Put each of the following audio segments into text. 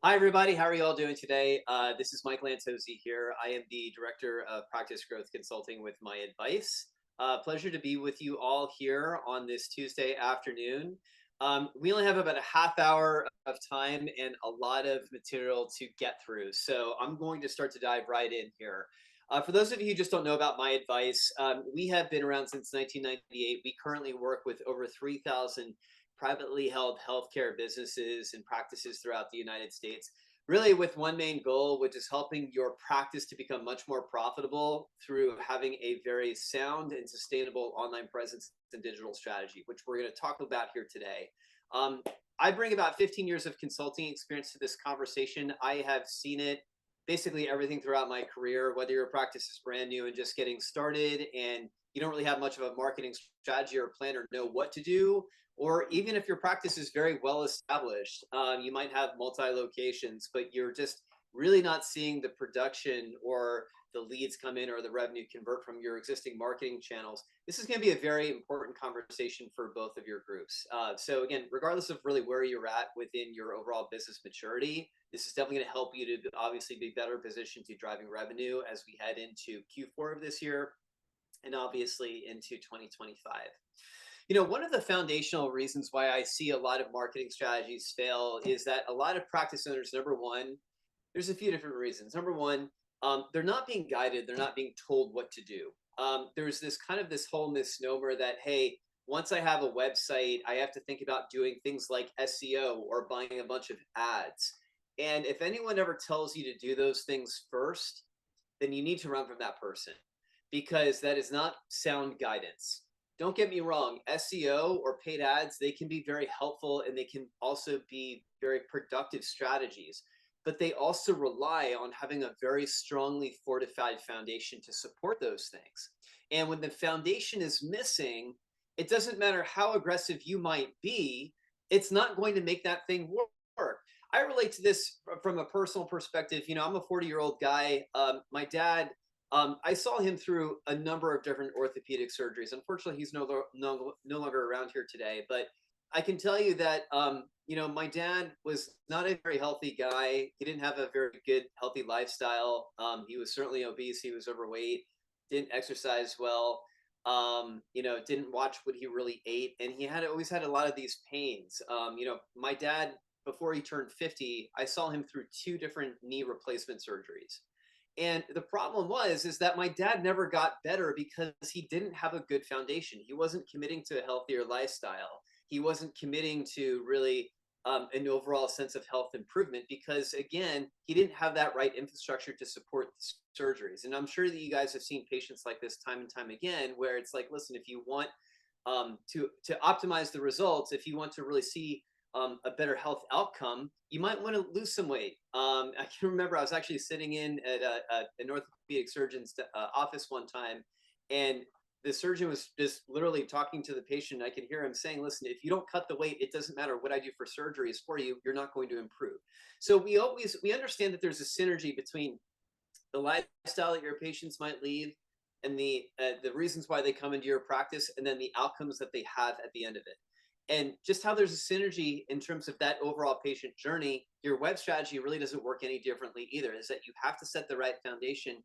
Hi, everybody. How are you all doing today? This is Mike Lantosi here. I am the Director of Practice Growth Consulting with MyAdvice. Pleasure to be with you all here on this Tuesday afternoon. We only have about a half hour of time and a lot of material to get through. So I'm going to start to dive right in here. For those of you who just don't know about MyAdvice, we have been around since 1998. We currently work with over 3,000 privately held healthcare businesses and practices throughout the United States, really with one main goal, which is helping your practice to become much more profitable through having a very sound and sustainable online presence and digital strategy, which we're going to talk about here today. Um, I bring about 15 years of consulting experience to this conversation. I have seen it basically everything throughout my career, whether your practice is brand new and just getting started and you don't really have much of a marketing strategy or plan or know what to do, or even if your practice is very well established, you might have multi locations, but you're just really not seeing the production or the leads come in or the revenue convert from your existing marketing channels. This is going to be a very important conversation for both of your groups. So, again, regardless of really where you're at within your overall business maturity, this is definitely going to help you to obviously be better positioned to driving revenue as we head into Q4 of this year and obviously into 2025. One of the foundational reasons why I see a lot of marketing strategies fail is that a lot of practice owners, number one, there's a few different reasons. Number one, they're not being guided, they're not being told what to do. There's this whole misnomer that, hey, once I have a website, I have to think about doing things like SEO or buying a bunch of ads. And if anyone ever tells you to do those things first, then you need to run from that person because that is not sound guidance. Don't get me wrong, SEO or paid ads, they can be very helpful and they can also be very productive strategies, but they also rely on having a very strongly fortified foundation to support those things. And when the foundation is missing, it doesn't matter how aggressive you might be, it's not going to make that thing work. I relate to this from a personal perspective. I'm a 40-year-old guy. My dad, I saw him through a number of different orthopedic surgeries. Unfortunately, he's no longer around here today. But I can tell you that my dad was not a very healthy guy. He didn't have a very good healthy lifestyle. He was certainly obese. He was overweight. Didn't exercise well. Didn't watch what he really ate, and he had always had a lot of these pains. My dad, before he turned 50, I saw him through two different knee replacement surgeries. And the problem is that my dad never got better because he didn't have a good foundation. He wasn't committing to a healthier lifestyle. He wasn't committing to really an overall sense of health improvement because, again, he didn't have that right infrastructure to support surgeries. And I'm sure that you guys have seen patients like this time and time again, where it's like, listen, if you want to optimize the results, if you want to really see a better health outcome, you might want to lose some weight. I can remember I was actually sitting in at an orthopedic surgeon's office one time, and the surgeon was just literally talking to the patient. I could hear him saying, listen, if you don't cut the weight, it doesn't matter what I do for surgeries for you, you're not going to improve. So we understand that there's a synergy between the lifestyle that your patients might lead and the reasons why they come into your practice, and then the outcomes that they have at the end of it. And just how there's a synergy in terms of that overall patient journey, your web strategy really doesn't work any differently either. Is that you have to set the right foundation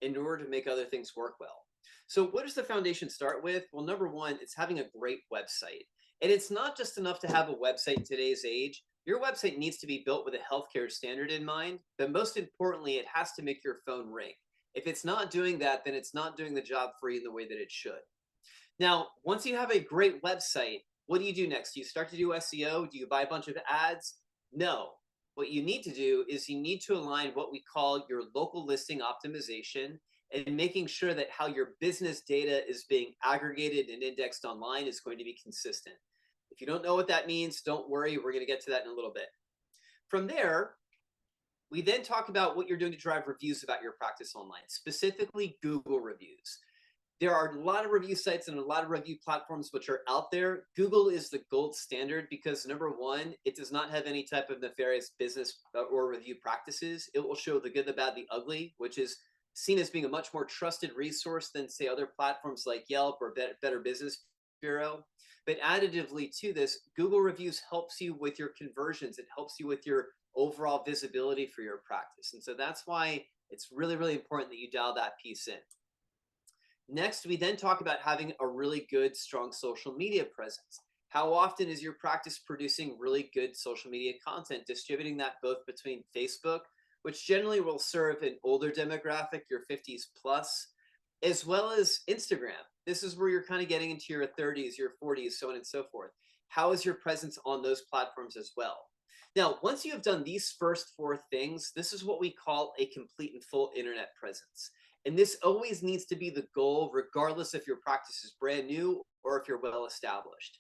in order to make other things work well. So, what does the foundation start with? Well, number one, it's having a great website. And it's not just enough to have a website in today's age. Your website needs to be built with a healthcare standard in mind, but most importantly, it has to make your phone ring. If it's not doing that, then it's not doing the job for you in the way that it should. Now, once you have a great website, what do you do next? Do you start to do SEO? Do you buy a bunch of ads? No. What you need to do is you need to align what we call your local listing optimization and making sure that how your business data is being aggregated and indexed online is going to be consistent. If you don't know what that means, don't worry. We're going to get to that in a little bit. From there, we then talk about what you're doing to drive reviews about your practice online, specifically Google reviews. There are a lot of review sites and a lot of review platforms which are out there. Google is the gold standard because, number one, it does not have any type of nefarious business or review practices. It will show the good, the bad, the ugly, which is seen as being a much more trusted resource than, say, other platforms like Yelp or Better Business Bureau. But additively to this, Google reviews helps you with your conversions. It helps you with your overall visibility for your practice. And so that's why it's really, really important that you dial that piece in. Next, we then talk about having a really good, strong social media presence. How often is your practice producing really good social media content, distributing that both between Facebook, which generally will serve an older demographic, your 50s plus, as well as Instagram. This is where you're kind of getting into your 30s, your 40s, so on and so forth. How is your presence on those platforms as well? Now, once you have done these first four things, this is what we call a complete and full internet presence. And this always needs to be the goal, regardless if your practice is brand new or if you're well established.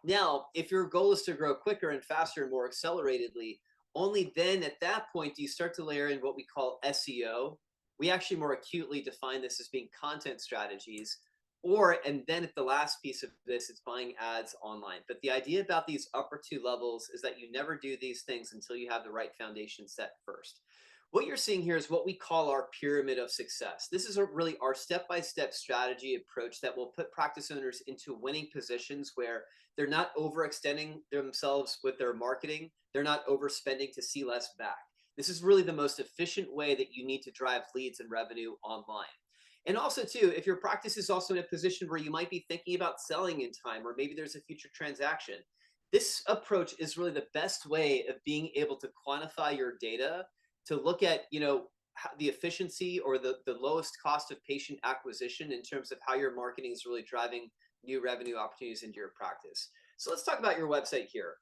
Now, if your goal is to grow quicker and faster and more acceleratedly, only then at that point do you start to layer in what we call SEO. We actually more acutely define this as being content strategies. And then at the last piece of this, it's buying ads online. But the idea about these upper two levels is that you never do these things until you have the right foundation set first. What you're seeing here is what we call our pyramid of success. This is really our step-by-step strategy approach that will put practice owners into winning positions where they're not overextending themselves with their marketing. They're not overspending to see less back. This is really the most efficient way that you need to drive leads and revenue online. And also too, if your practice is also in a position where you might be thinking about selling in time, or maybe there's a future transaction, this approach is really the best way of being able to quantify your data to look at, the efficiency or the lowest cost of patient acquisition in terms of how your marketing is really driving new revenue opportunities into your practice. So let's talk about your website here.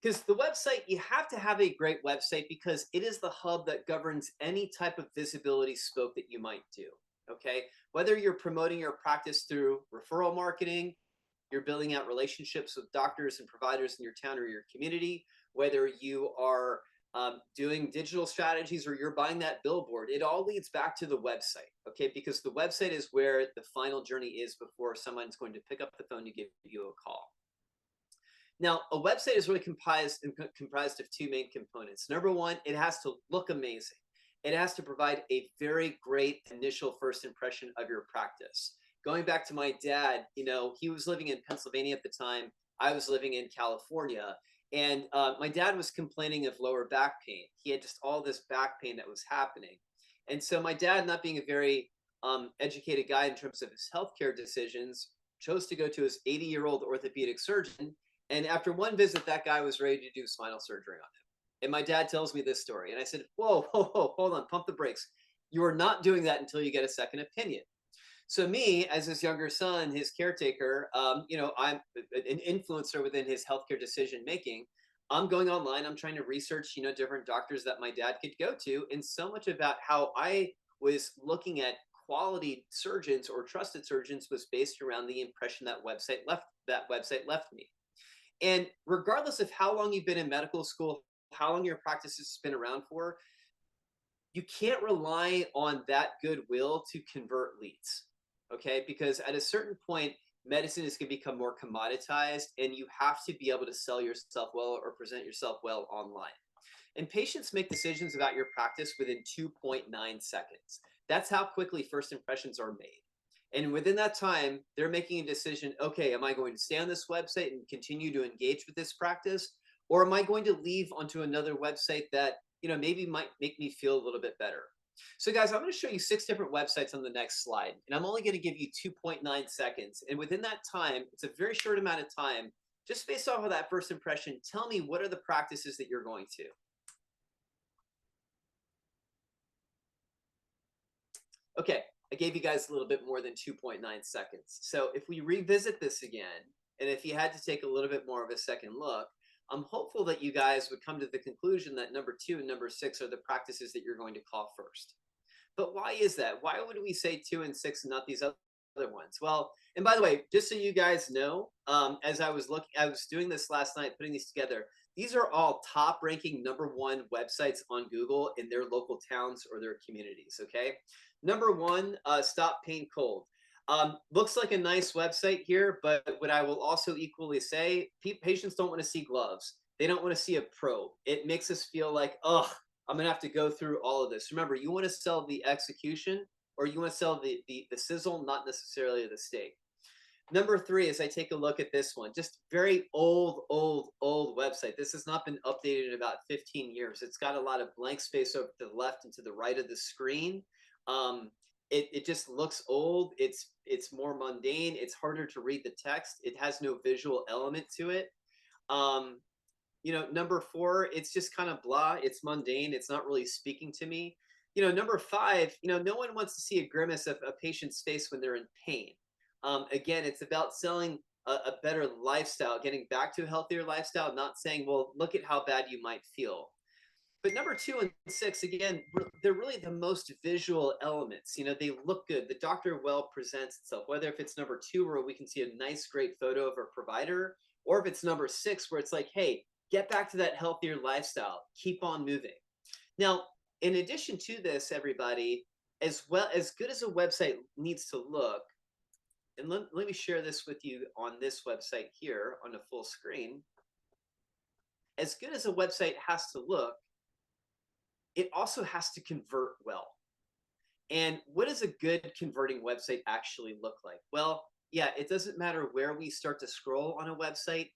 Because the website, you have to have a great website because it is the hub that governs any type of visibility spoke that you might do. Okay. Whether you're promoting your practice through referral marketing, you're building out relationships with doctors and providers in your town or your community, whether you are doing digital strategies or you're buying that billboard, it all leads back to the website, okay? Because the website is where the final journey is before someone's going to pick up the phone to give you a call. Now, a website is really comprised of two main components. Number one, it has to look amazing. It has to provide a very great initial first impression of your practice. Going back to my dad, he was living in Pennsylvania at the time. I was living in California. And my dad was complaining of lower back pain. He had just all this back pain that was happening. And so my dad, not being a very educated guy in terms of his healthcare decisions, chose to go to his 80-year-old orthopedic surgeon. And after one visit, that guy was ready to do spinal surgery on him. And my dad tells me this story. And I said, whoa, hold on, pump the brakes. You are not doing that until you get a second opinion. So me, as his younger son, his caretaker, I'm an influencer within his healthcare decision making. I'm going online. I'm trying to research, different doctors that my dad could go to, and so much about how I was looking at quality surgeons or trusted surgeons was based around the impression that website left me. And regardless of how long you've been in medical school, how long your practice has been around for, you can't rely on that goodwill to convert leads. Okay, because at a certain point, medicine is going to become more commoditized and you have to be able to sell yourself well or present yourself well online. And patients make decisions about your practice within 2.9 seconds. That's how quickly first impressions are made. And within that time, they're making a decision, okay, am I going to stay on this website and continue to engage with this practice? Or am I going to leave onto another website that, maybe might make me feel a little bit better? So guys, I'm going to show you 6 different websites on the next slide, and I'm only going to give you 2.9 seconds. And within that time, it's a very short amount of time, just based off of that first impression, tell me what are the practices that you're going to. Okay, I gave you guys a little bit more than 2.9 seconds. So if we revisit this again, and if you had to take a little bit more of a second look, I'm hopeful that you guys would come to the conclusion that number 2 and number 6 are the practices that you're going to call first. But why is that? Why would we say 2 and 6 and not these other ones? Well, and by the way, just so you guys know, as I was doing this last night, putting these together, these are all top ranking #1 websites on Google in their local towns or their communities, okay? Number 1, Stop Pain Cold. Looks like a nice website here, but what I will also equally say, patients don't want to see gloves. They don't want to see a probe. It makes us feel like, ugh, I'm going to have to go through all of this. Remember, you want to sell the execution or you want to sell the sizzle, not necessarily the steak. Number three is I take a look at this one, just very old website. This has not been updated in about 15 years. It's got a lot of blank space over to the left and to the right of the screen. Um, it just looks old. It's more mundane. It's harder to read the text. It has no visual element to it. Um, number four, it's just kind of blah. It's mundane. It's not really speaking to me. Number five, no one wants to see a grimace of a patient's face when they're in pain. Again, it's about selling a better lifestyle, getting back to a healthier lifestyle, not saying, well, look at how bad you might feel. But number two and six, again, they're really the most visual elements. They look good. The doctor well presents itself, whether if it's number two, where we can see a nice, great photo of a provider, or if it's number six, where it's like, hey, get back to that healthier lifestyle, keep on moving. Now, in addition to this, everybody, as well as good as a website needs to look, and let me share this with you on this website here on a full screen. As good as a website has to look, it also has to convert well. And what does a good converting website actually look like? Well, yeah, it doesn't matter where we start to scroll on a website.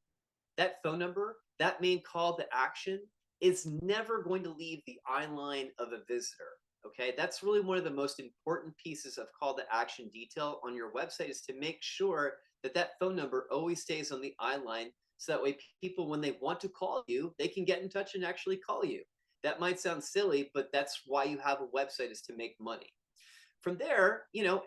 That phone number, that main call to action, is never going to leave the eye line of a visitor. Okay, that's really one of the most important pieces of call to action detail on your website, is to make sure that that phone number always stays on the eye line, so that way people, when they want to call you, they can get in touch and actually call you. That might sound silly, but that's why you have a website, is to make money. From there,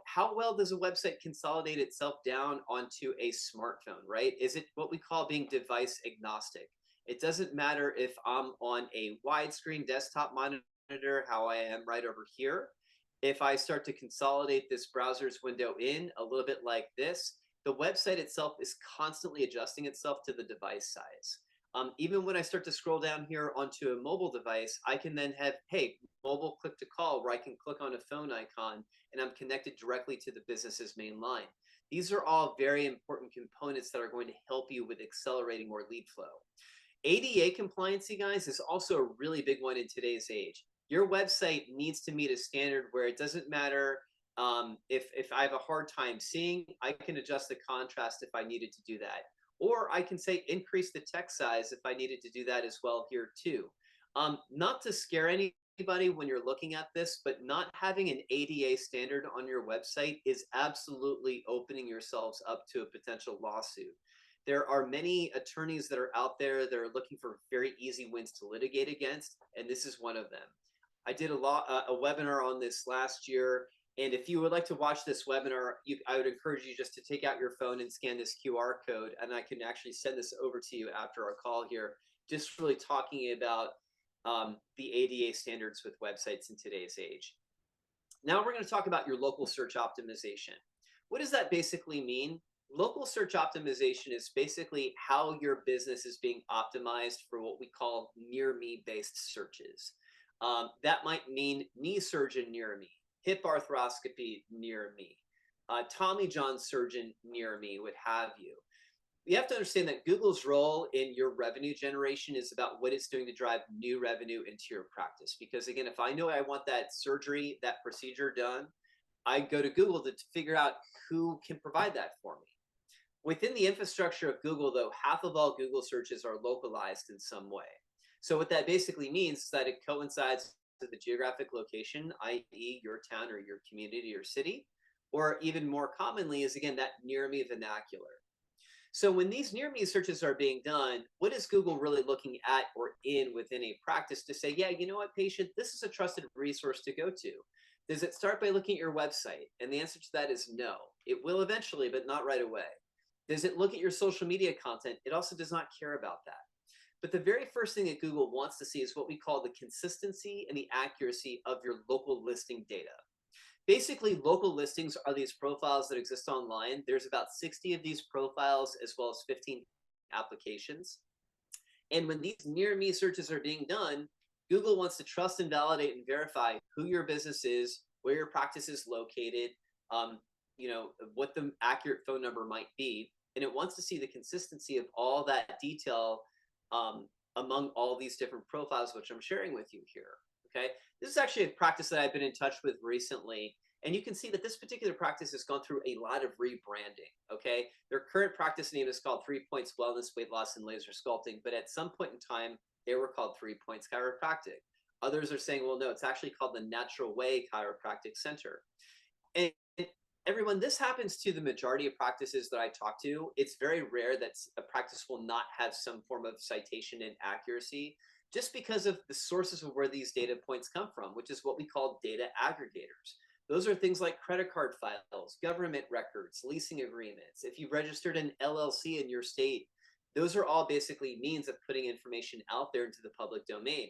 how well does a website consolidate itself down onto a smartphone, right? Is it what we call being device agnostic? It doesn't matter if I'm on a widescreen desktop monitor, how I am right over here. If I start to consolidate this browser's window in a little bit like this, the website itself is constantly adjusting itself to the device size. Even when I start to scroll down here onto a mobile device, I can then have, hey, mobile click to call, where I can click on a phone icon and I'm connected directly to the business's main line. These are all very important components that are going to help you with accelerating more lead flow. ADA compliancy, guys, is also a really big one in today's age. Your website needs to meet a standard where it doesn't matter if I have a hard time seeing, I can adjust the contrast if I needed to do that. Or I can say increase the text size if I needed to do that as well here too. Not to scare anybody when you're looking at this, but not having an ADA standard on your website is absolutely opening yourselves up to a potential lawsuit. There are many attorneys that are out there that are looking for very easy wins to litigate against, and this is one of them. I did a webinar on this last year. And if you would like to watch this webinar, I would encourage you just to take out your phone and scan this QR code, and I can actually send this over to you after our call here, just really talking about the ADA standards with websites in today's age. Now we're going to talk about your local search optimization. What does that basically mean? Local search optimization is basically how your business is being optimized for what we call near me based searches. That might mean knee surgeon near me, hip arthroscopy near me, Tommy John surgeon near me, what have you. You have to understand that Google's role in your revenue generation is about what it's doing to drive new revenue into your practice. Because again, if I know I want that surgery, that procedure done, I go to Google to figure out who can provide that for me. Within the infrastructure of Google, though, half of all Google searches are localized in some way. So what that basically means is that it coincides to the geographic location, i.e. your town or your community or city, or even more commonly is, again, that near me vernacular. So when these near me searches are being done, what is Google really looking at or in within a practice to say, yeah, you know what, patient, this is a trusted resource to go to? Does it start by looking at your website? And the answer to that is no. It will eventually, but not right away. Does it look at your social media content? It also does not care about that. But the very first thing that Google wants to see is what we call the consistency and the accuracy of your local listing data. Basically, local listings are these profiles that exist online. There's about 60 of these profiles, as well as 15 applications. And when these near me searches are being done, Google wants to trust and validate and verify who your business is, where your practice is located, what the accurate phone number might be. And it wants to see the consistency of all that detail among all these different profiles, which I'm sharing with you here. Okay, this is actually a practice that I've been in touch with recently, And you can see that this particular practice has gone through a lot of rebranding. Okay. Their current practice name is called 3 Points Wellness, Weight Loss, and Laser Sculpting. But at some point in time, they were called 3 Points Chiropractic. Others are saying, well, no, it's actually called the Natural Way Chiropractic Center. And everyone, this happens to the majority of practices that I talk to. It's very rare that a practice will not have some form of citation and accuracy just because of the sources of where these data points come from, which is what we call data aggregators. Those are things like credit card files, government records, leasing agreements. If you've registered an LLC in your state, those are all basically means of putting information out there into the public domain.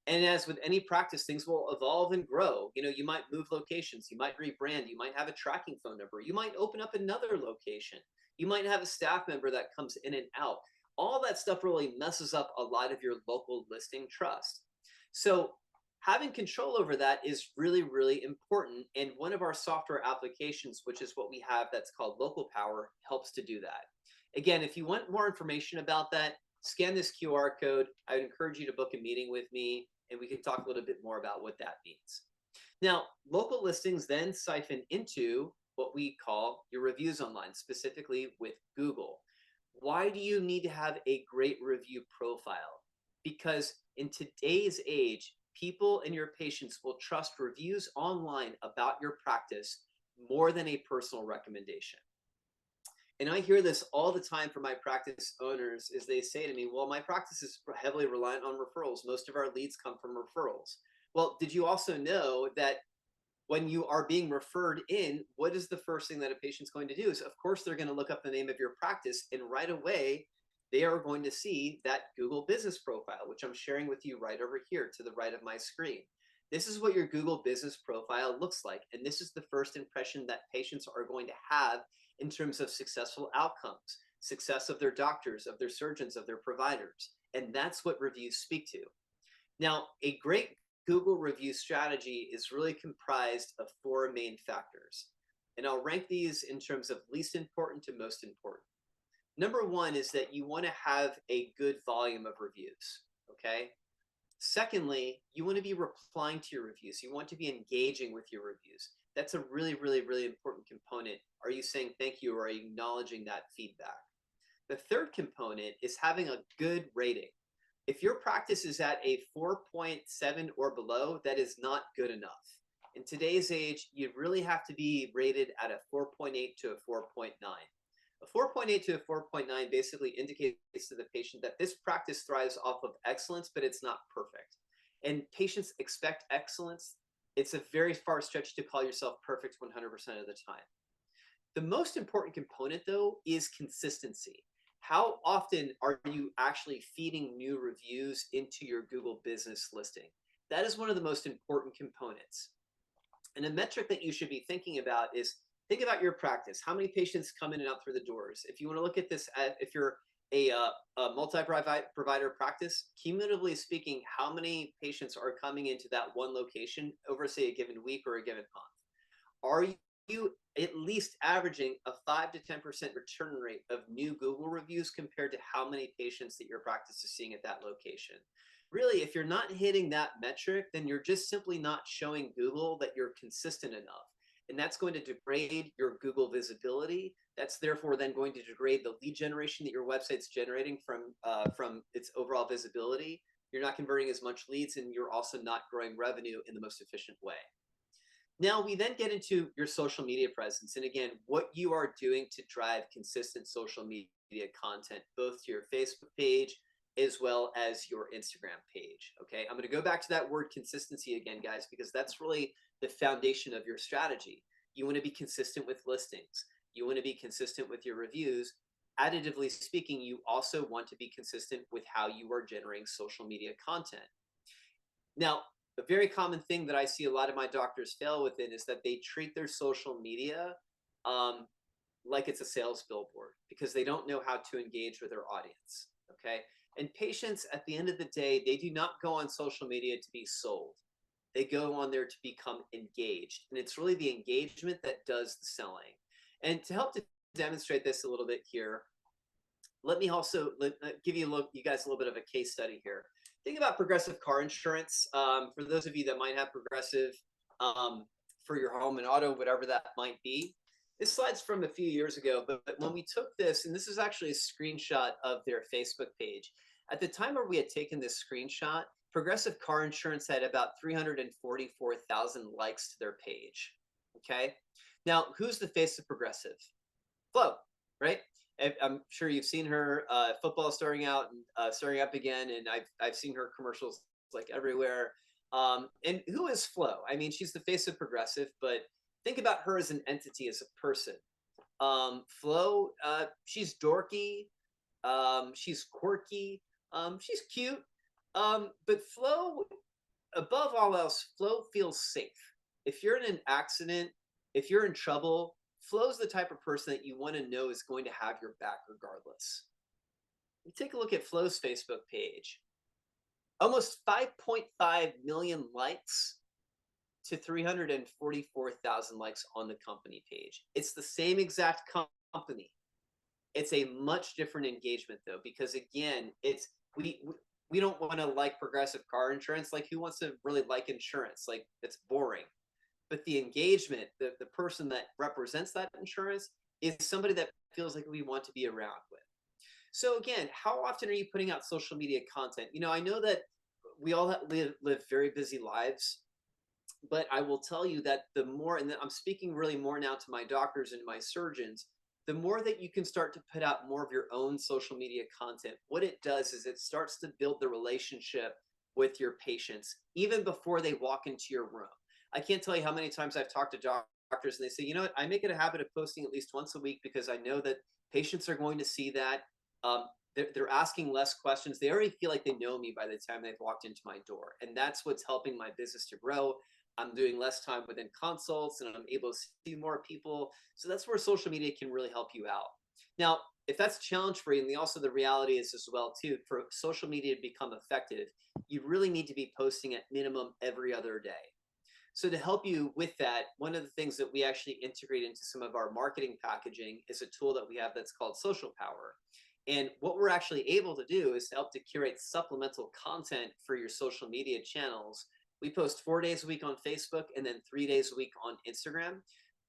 And as with any practice, things will evolve and grow. You might move locations, you might rebrand, you might have a tracking phone number, you might open up another location, you might have a staff member that comes in and out. All that stuff really messes up a lot of your local listing trust. So having control over that is really, really important. And one of our software applications, which is what we have that's called Local Power, helps to do that. Again, if you want more information about that, scan this QR code. I would encourage you to book a meeting with me, and we can talk a little bit more about what that means. Now, local listings then siphon into what we call your reviews online, specifically with Google. Why do you need to have a great review profile? Because in today's age, people and your patients will trust reviews online about your practice more than a personal recommendation. And I hear this all the time from my practice owners is they say to me, well, my practice is heavily reliant on referrals. Most of our leads come from referrals. Well, did you also know that when you are being referred in, what is the first thing that a patient's going to do is, of course, they're going to look up the name of your practice, and right away, they are going to see that Google business profile, which I'm sharing with you right over here to the right of my screen. This is what your Google business profile looks like. And this is the first impression that patients are going to have in terms of successful outcomes, success of their doctors, of their surgeons, of their providers. And that's what reviews speak to. Now, a great Google review strategy is really comprised of 4 main factors. And I'll rank these in terms of least important to most important. Number 1 is that you want to have a good volume of reviews, okay? Secondly, you want to be replying to your reviews. You want to be engaging with your reviews. That's a really, really, really important component. Are you saying thank you, or are you acknowledging that feedback? The third component is having a good rating. If your practice is at a 4.7 or below, that is not good enough. In today's age, you really have to be rated at a 4.8 to a 4.9. A 4.8 to a 4.9 basically indicates to the patient that this practice thrives off of excellence, but it's not perfect. And patients expect excellence. It's a very far stretch to call yourself perfect 100% of the time. The most important component, though, is consistency. How often are you actually feeding new reviews into your Google business listing? That is one of the most important components. And a metric that you should be thinking about is, think about your practice. How many patients come in and out through the doors? If you want to look at this, if you're a multi-provider practice, cumulatively speaking, how many patients are coming into that one location over, say, a given week or a given month? Are you at least averaging a 5 to 10% return rate of new Google reviews compared to how many patients that your practice is seeing at that location? Really, if you're not hitting that metric, then you're just simply not showing Google that you're consistent enough. And that's going to degrade your Google visibility. That's therefore then going to degrade the lead generation that your website's generating from its overall visibility. You're not converting as much leads, and you're also not growing revenue in the most efficient way. Now, we then get into your social media presence. And again, what you are doing to drive consistent social media content, both to your Facebook page as well as your Instagram page. Okay, I'm going to go back to that word consistency again, guys, because that's really the foundation of your strategy. You want to be consistent with listings. You want to be consistent with your reviews. Additively speaking, you also want to be consistent with how you are generating social media content. Now, a very common thing that I see a lot of my doctors fail within is that they treat their social media like it's a sales billboard, because they don't know how to engage with their audience. Okay. And patients, at the end of the day, they do not go on social media to be sold. They go on there to become engaged. And it's really the engagement that does the selling. And to help to demonstrate this a little bit here, let me also give you guys a little bit of a case study here. Think about Progressive car insurance. For those of you that might have Progressive, for your home and auto, whatever that might be. This slide's from a few years ago, but when we took this, and this is actually a screenshot of their Facebook page. At the time where we had taken this screenshot, Progressive Car Insurance had about 344,000 likes to their page. Okay. Now, who's the face of Progressive? Flo, right? I'm sure you've seen her football starting out and starting up again, and I've seen her commercials like everywhere. And who is Flo? I mean, she's the face of Progressive, but think about her as an entity, as a person. Flo, she's dorky, she's quirky, she's cute, but Flo, above all else, Flo feels safe. If you're in an accident, if you're in trouble, Flo's the type of person that you want to know is going to have your back regardless. You take a look at Flo's Facebook page. Almost 5.5 million likes to 344,000 likes on the company page. It's the same exact company. It's a much different engagement though, because again, we don't want to like Progressive Car Insurance. Like, who wants to really like insurance? Like, it's boring. But the engagement, the person that represents that insurance is somebody that feels like we want to be around with. So again, how often are you putting out social media content? You know, I know that we all live very busy lives, but I will tell you that the more, and I'm speaking really more now to my doctors and my surgeons, the more that you can start to put out more of your own social media content, what it does is it starts to build the relationship with your patients even before they walk into your room. I can't tell you how many times I've talked to doctors and they say, you know what, I make it a habit of posting at least once a week because I know that patients are going to see that. They're asking less questions. They already feel like they know me by the time they've walked into my door. And that's what's helping my business to grow. I'm doing less time within consults and I'm able to see more people. So that's where social media can really help you out. Now, if that's a challenge for you, and also the reality is as well too, for social media to become effective, you really need to be posting at minimum every other day. So to help you with that, one of the things that we actually integrate into some of our marketing packaging is a tool that we have that's called Social Power. And what we're actually able to do is to help to curate supplemental content for your social media channels. We post 4 days a week on Facebook and then 3 days a week on Instagram.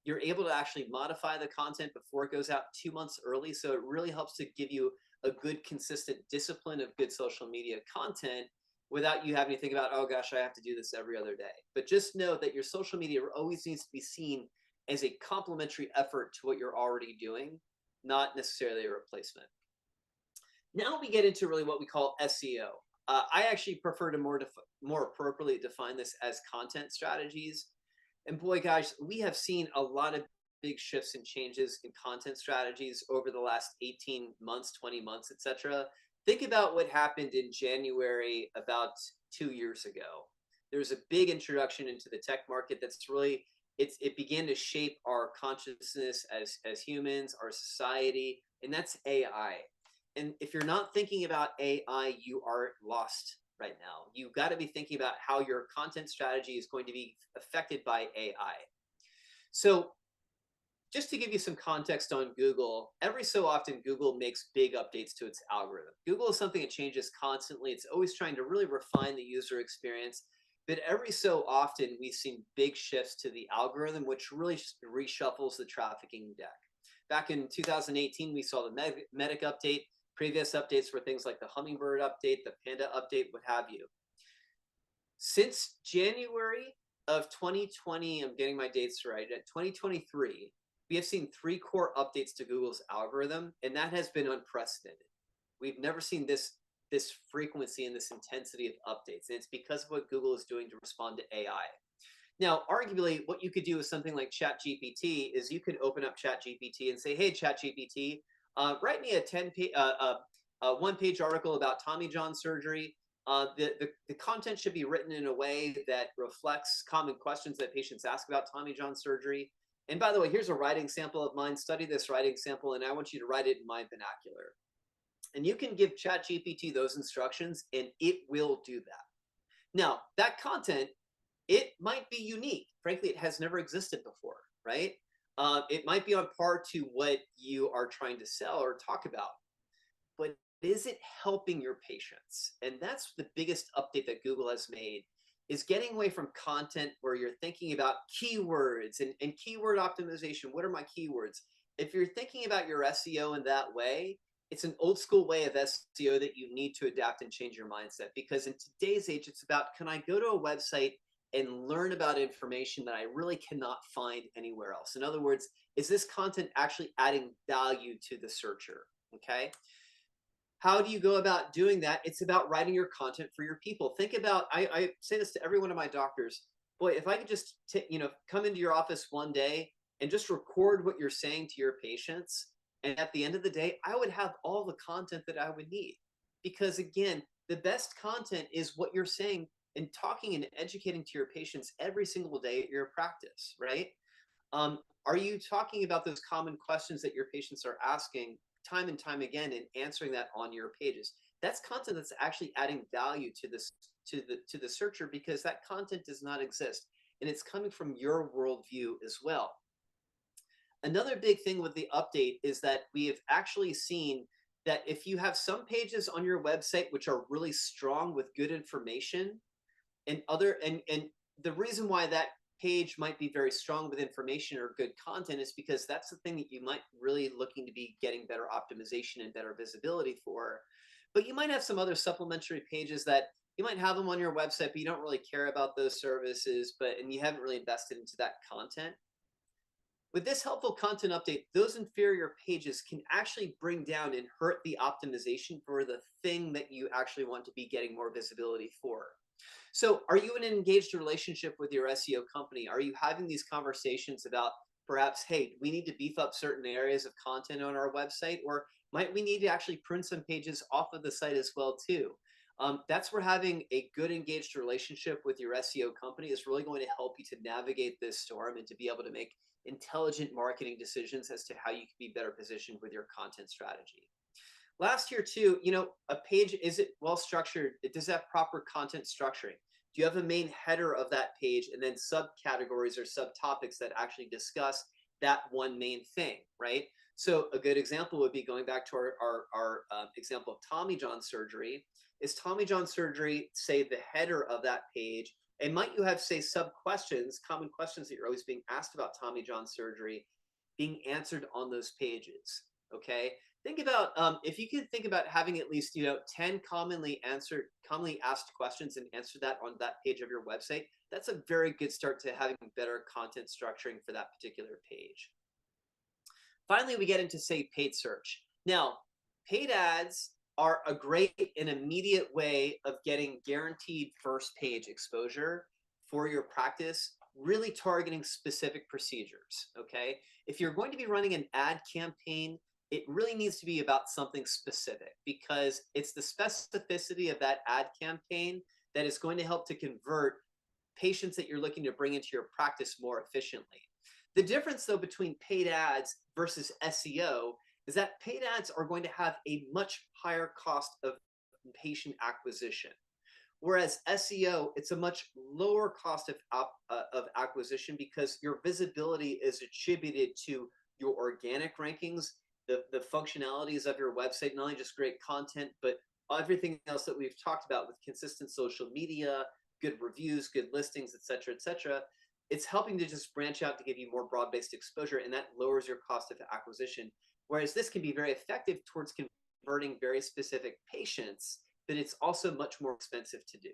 You're able to actually modify the content before it goes out 2 months early. So it really helps to give you a good, consistent discipline of good social media content without you having to think about, oh gosh, I have to do this every other day. But just know that your social media always needs to be seen as a complementary effort to what you're already doing, not necessarily a replacement. Now we get into really what we call SEO. I actually prefer to more appropriately define this as content strategies. And boy, guys, we have seen a lot of big shifts and changes in content strategies over the last 18 months, 20 months, etc. Think about what happened in January about 2 years ago. There was a big introduction into the tech market that's really, it began to shape our consciousness as humans, our society, and that's AI. And if you're not thinking about AI, you are lost right now. You've got to be thinking about how your content strategy is going to be affected by AI. So just to give you some context on Google, every so often Google makes big updates to its algorithm. Google is something that changes constantly. It's always trying to really refine the user experience. But every so often we've seen big shifts to the algorithm, which really reshuffles the trafficking deck. Back in 2018, we saw the Medic update. Previous updates were things like the Hummingbird update, the Panda update, what have you. Since January of 2020, I'm getting my dates right, at 2023, we have seen 3 core updates to Google's algorithm, and that has been unprecedented. We've never seen this frequency and this intensity of updates, and it's because of what Google is doing to respond to AI. Now, arguably, what you could do with something like ChatGPT is you could open up ChatGPT and say, hey, ChatGPT, write me a one-page article about Tommy John surgery. The content should be written in a way that reflects common questions that patients ask about Tommy John surgery. And by the way, here's a writing sample of mine. Study this writing sample, and I want you to write it in my vernacular. And you can give ChatGPT those instructions, and it will do that. Now, that content, it might be unique. Frankly, it has never existed before, right? It might be on par to what you are trying to sell or talk about. But is it helping your patients? And that's the biggest update that Google has made, is getting away from content where you're thinking about keywords and keyword optimization. What are my keywords? If you're thinking about your SEO in that way, it's an old school way of SEO that you need to adapt and change your mindset, because in today's age, it's about, can I go to a website and learn about information that I really cannot find anywhere else? In other words, is this content actually adding value to the searcher? Okay. How do you go about doing that? It's about writing your content for your people. Think about, I say this to every one of my doctors. Boy, if I could just come into your office one day and just record what you're saying to your patients, and at the end of the day, I would have all the content that I would need. Because again, the best content is what you're saying and talking and educating to your patients every single day at your practice, right? Are you talking about those common questions that your patients are asking time and time again and answering that on your pages? That's content that's actually adding value to this to the searcher, because that content does not exist and it's coming from your worldview as well. Another big thing with the update is that we have actually seen that if you have some pages on your website which are really strong with good information, and the reason why that page might be very strong with information or good content is because that's the thing that you might really looking to be getting better optimization and better visibility for. But you might have some other supplementary pages that you might have them on your website, but you don't really care about those services, and you haven't really invested into that content. With this helpful content update, those inferior pages can actually bring down and hurt the optimization for the thing that you actually want to be getting more visibility for. So are you in an engaged relationship with your SEO company? Are you having these conversations about perhaps, hey, we need to beef up certain areas of content on our website, or might we need to actually print some pages off of the site as well too? That's where having a good engaged relationship with your SEO company is really going to help you to navigate this storm and to be able to make intelligent marketing decisions as to how you can be better positioned with your content strategy. Last year too, a page, is it well structured? It does have proper content structuring. Do you have a main header of that page and then subcategories or subtopics that actually discuss that one main thing, right? So a good example would be going back to our example of Tommy John surgery. Is Tommy John surgery, say, the header of that page? And might you have, say, sub questions, common questions that you're always being asked about Tommy John surgery being answered on those pages, okay? Think about, if you can think about having at least 10 commonly asked questions and answer that on that page of your website, that's a very good start to having better content structuring for that particular page. Finally, we get into, say, paid search. Now, paid ads are a great and immediate way of getting guaranteed first page exposure for your practice, really targeting specific procedures, okay? If you're going to be running an ad campaign, it really needs to be about something specific, because it's the specificity of that ad campaign that is going to help to convert patients that you're looking to bring into your practice more efficiently. The difference, though, between paid ads versus SEO is that paid ads are going to have a much higher cost of patient acquisition, whereas SEO, it's a much lower cost of acquisition, because your visibility is attributed to your organic rankings, the functionalities of your website, not only just great content, but everything else that we've talked about with consistent social media, good reviews, good listings, et cetera, et cetera. It's helping to just branch out to give you more broad-based exposure, and that lowers your cost of acquisition. Whereas this can be very effective towards converting very specific patients, but it's also much more expensive to do.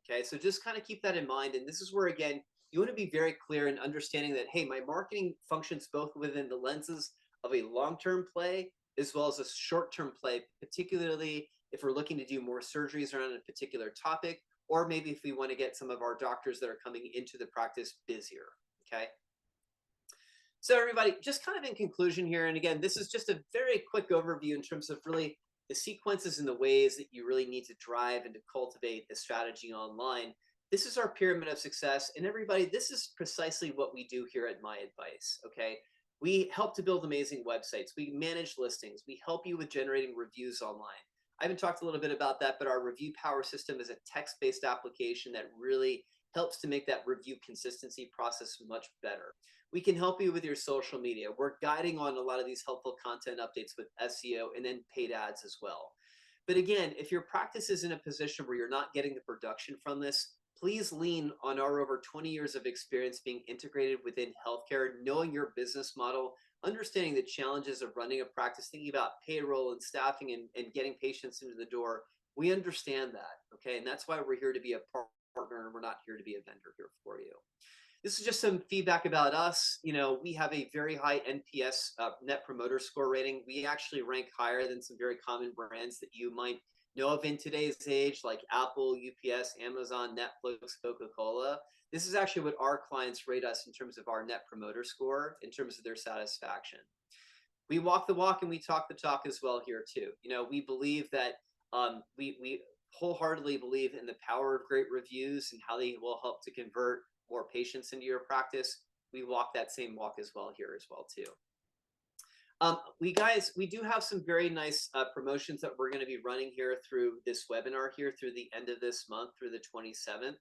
Okay, so just kind of keep that in mind. And this is where, again, you want to be very clear in understanding that, hey, my marketing functions both within the lenses of a long-term play as well as a short-term play, particularly if we're looking to do more surgeries around a particular topic, or maybe if we want to get some of our doctors that are coming into the practice busier, okay? So everybody, just kind of in conclusion here, and again, this is just a very quick overview in terms of really the sequences and the ways that you really need to drive and to cultivate the strategy online. This is our pyramid of success, and everybody, this is precisely what we do here at MyAdvice, okay? We help to build amazing websites. We manage listings. We help you with generating reviews online. I haven't talked a little bit about that, but our review power system is a text-based application that really helps to make that review consistency process much better. We can help you with your social media. We're guiding on a lot of these helpful content updates with SEO and then paid ads as well. But again, if your practice is in a position where you're not getting the production from this, please lean on our over 20 years of experience being integrated within healthcare, knowing your business model, understanding the challenges of running a practice, thinking about payroll and staffing and getting patients into the door. We understand that, okay? And that's why we're here to be a partner, and we're not here to be a vendor here for you. This is just some feedback about us. We have a very high NPS, Net Promoter Score rating. We actually rank higher than some very common brands that you might know of in today's age, like Apple, UPS, Amazon, Netflix, Coca-Cola. This is actually what our clients rate us in terms of our Net Promoter Score, in terms of their satisfaction. We walk the walk and we talk the talk as well here too. We believe that we wholeheartedly believe in the power of great reviews and how they will help to convert more patients into your practice. We walk that same walk as well here as well too. We do have some very nice promotions that we're going to be running here through this webinar here through the end of this month, through the 27th.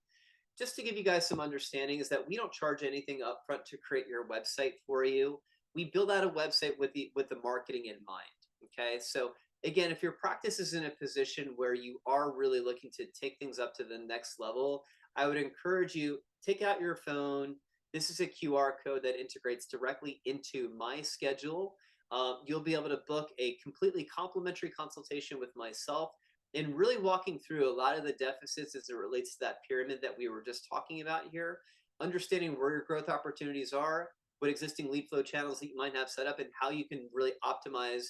Just to give you guys some understanding, is that we don't charge anything upfront to create your website for you. We build out a website with the marketing in mind. Okay, so again, if your practice is in a position where you are really looking to take things up to the next level, I would encourage you, take out your phone. This is a QR code that integrates directly into my schedule. You'll be able to book a completely complimentary consultation with myself, and really walking through a lot of the deficits as it relates to that pyramid that we were just talking about here, understanding where your growth opportunities are, what existing lead flow channels that you might have set up, and how you can really optimize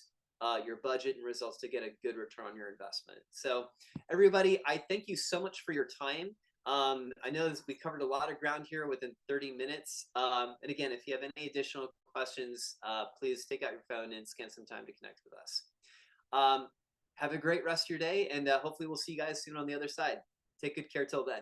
your budget and results to get a good return on your investment. So everybody, I thank you so much for your time. I know we covered a lot of ground here within 30 minutes. And again, if you have any additional questions, please take out your phone and scan some time to connect with us. Have a great rest of your day, and hopefully we'll see you guys soon on the other side. Take good care till then.